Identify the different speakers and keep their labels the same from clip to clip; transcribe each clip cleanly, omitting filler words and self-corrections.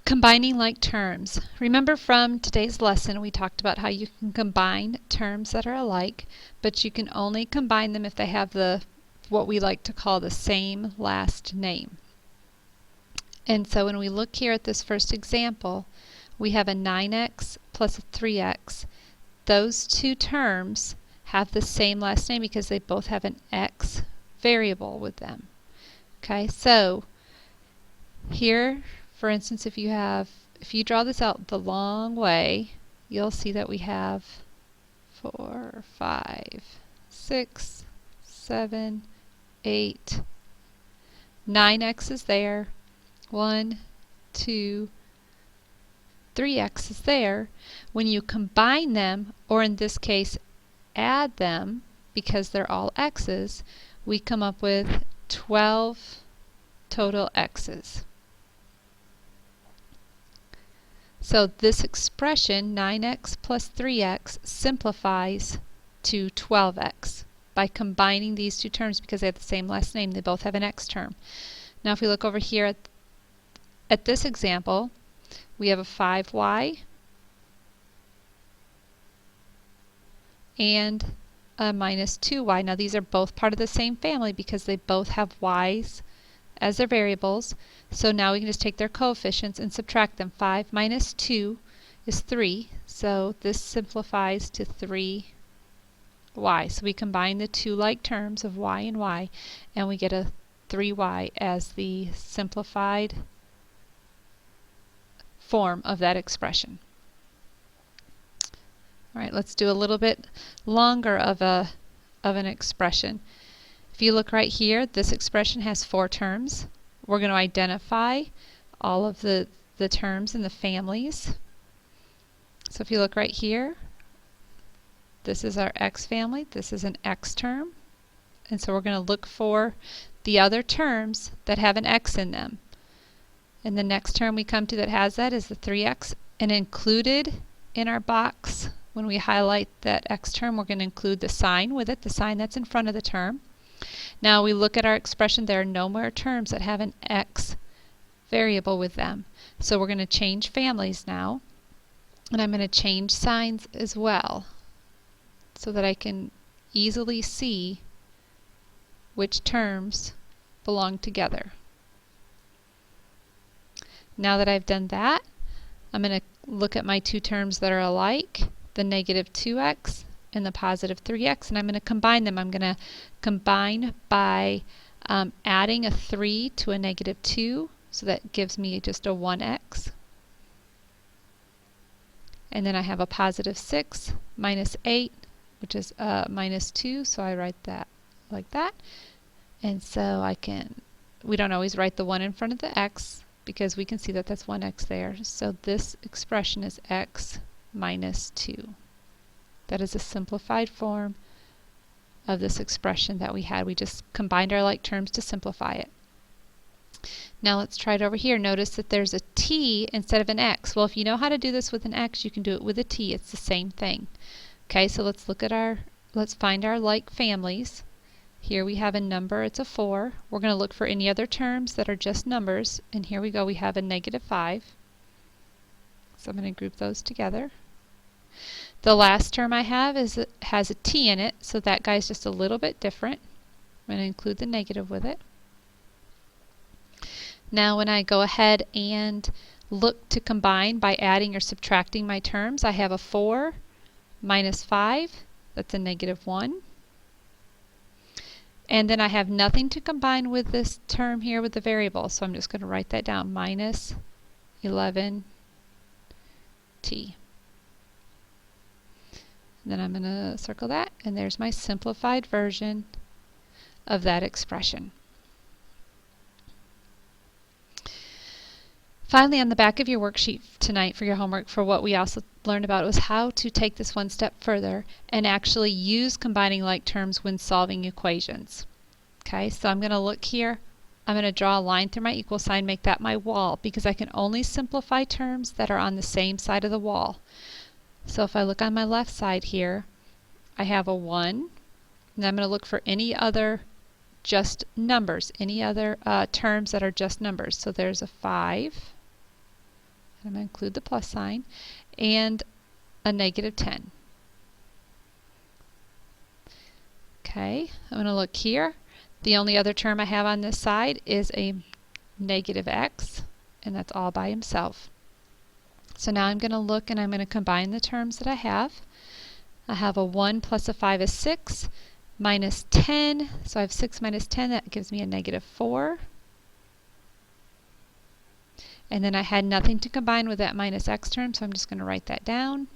Speaker 1: Combining like terms. Remember from today's lesson we talked about how you can combine terms that are alike, but you can only combine them if they have what we like to call the same last name. And so when we look here at this first example, we have a 9x plus a 3x. Those two terms have the same last name because they both have an x variable with them. Okay, so here, for instance, if you draw this out the long way, you'll see that we have 4, 5, 6, 7, 8, 9x is there, 1, 2, 3x is there. When you combine them, or in this case add them, because they're all x's, we come up with 12 total x's. So this expression, 9x plus 3x, simplifies to 12x by combining these two terms because they have the same last name. They both have an x term. Now if we look over here at this example, we have a 5y and a minus 2y. Now these are both part of the same family because they both have y's as their variables. So now we can just take their coefficients and subtract them. 5 minus 2 is 3. So this simplifies to 3y. So we combine the two like terms of y and y, and we get a 3y as the simplified form of that expression. All right, let's do a little bit longer of an expression. If you look right here, this expression has 4 terms. We're going to identify all of the terms in the families. So if you look right here, this is our x family, this is an x term, and so we're going to look for the other terms that have an x in them. And the next term we come to that has that is the 3x, and included in our box when we highlight that x term, we're going to include the sign with it, the sign that's in front of the term. Now we look at our expression, there are no more terms that have an x variable with them. So we're going to change families now, and I'm going to change signs as well so that I can easily see which terms belong together. Now that I've done that, I'm going to look at my two terms that are alike, the negative 2x and the positive 3x, and I'm going to combine them. I'm going to combine by adding a 3 to a negative 2, so that gives me just a 1x. And then I have a positive 6 minus 8, which is minus 2, so I write that like that. And so we don't always write the 1 in front of the x because we can see that that's 1x there. So this expression is x minus 2. That is a simplified form of this expression that we had. We just combined our like terms to simplify it. Now let's try it over here. Notice that there's a t instead of an x. Well, if you know how to do this with an x, you can do it with a t. It's the same thing. Okay, so let's find our like families. Here we have a number, it's a 4. We're going to look for any other terms that are just numbers, and here we go, we have a negative 5. So I'm going to group those together. The last term I have has a t in it, so that guy's just a little bit different. I'm going to include the negative with it. Now when I go ahead and look to combine by adding or subtracting my terms, I have a 4 minus 5, that's a negative 1. And then I have nothing to combine with this term here with the variable, so I'm just going to write that down, minus 11t. And then I'm going to circle that, and there's my simplified version of that expression. Finally, on the back of your worksheet tonight for your homework, for what we also learned about was how to take this one step further and actually use combining like terms when solving equations. Okay, so I'm going to look here. I'm going to draw a line through my equal sign, make that my wall, because I can only simplify terms that are on the same side of the wall. So if I look on my left side here, I have a 1, and I'm going to look for any other just numbers, any other terms that are just numbers. So there's a 5, I'm going to include the plus sign, and a negative 10. Okay, I'm going to look here. The only other term I have on this side is a negative x, and that's all by himself. So now I'm going to look and I'm going to combine the terms that I have. I have a 1 plus a 5 is 6, minus 10, so I have 6 minus 10, that gives me a negative 4. And then I had nothing to combine with that minus x term, so I'm just going to write that down.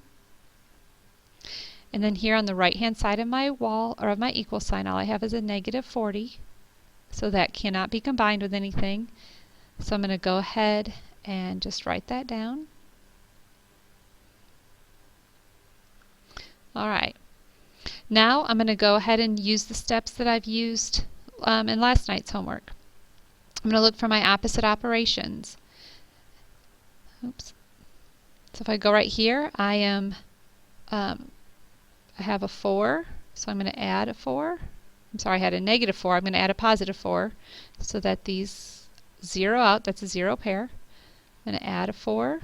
Speaker 1: And then here on the right hand side of my wall, or of my equal sign, all I have is a negative 40. So that cannot be combined with anything. So I'm going to go ahead and just write that down. Alright. Now I'm going to go ahead and use the steps that I've used in last night's homework. I'm going to look for my opposite operations. Oops. So if I go right here, I have a 4, so I'm going to add a 4. I'm sorry, I had a negative 4. I'm going to add a positive 4 so that these zero out. That's a 0 pair. I'm going to add a 4.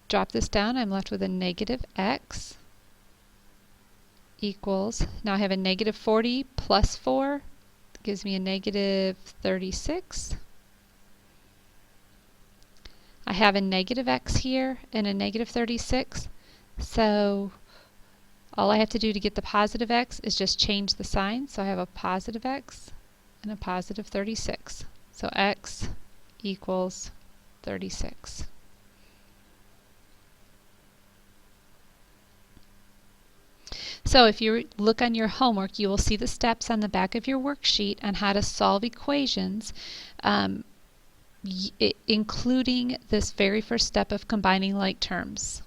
Speaker 1: Drop this down. I'm left with a negative x equals, now I have a negative 40 plus 4. Gives me a negative 36. I have a negative x here and a negative 36, so all I have to do to get the positive x is just change the sign. So I have a positive x and a positive 36. So x equals 36. So if you look on your homework, you will see the steps on the back of your worksheet on how to solve equations, including this very first step of combining like terms.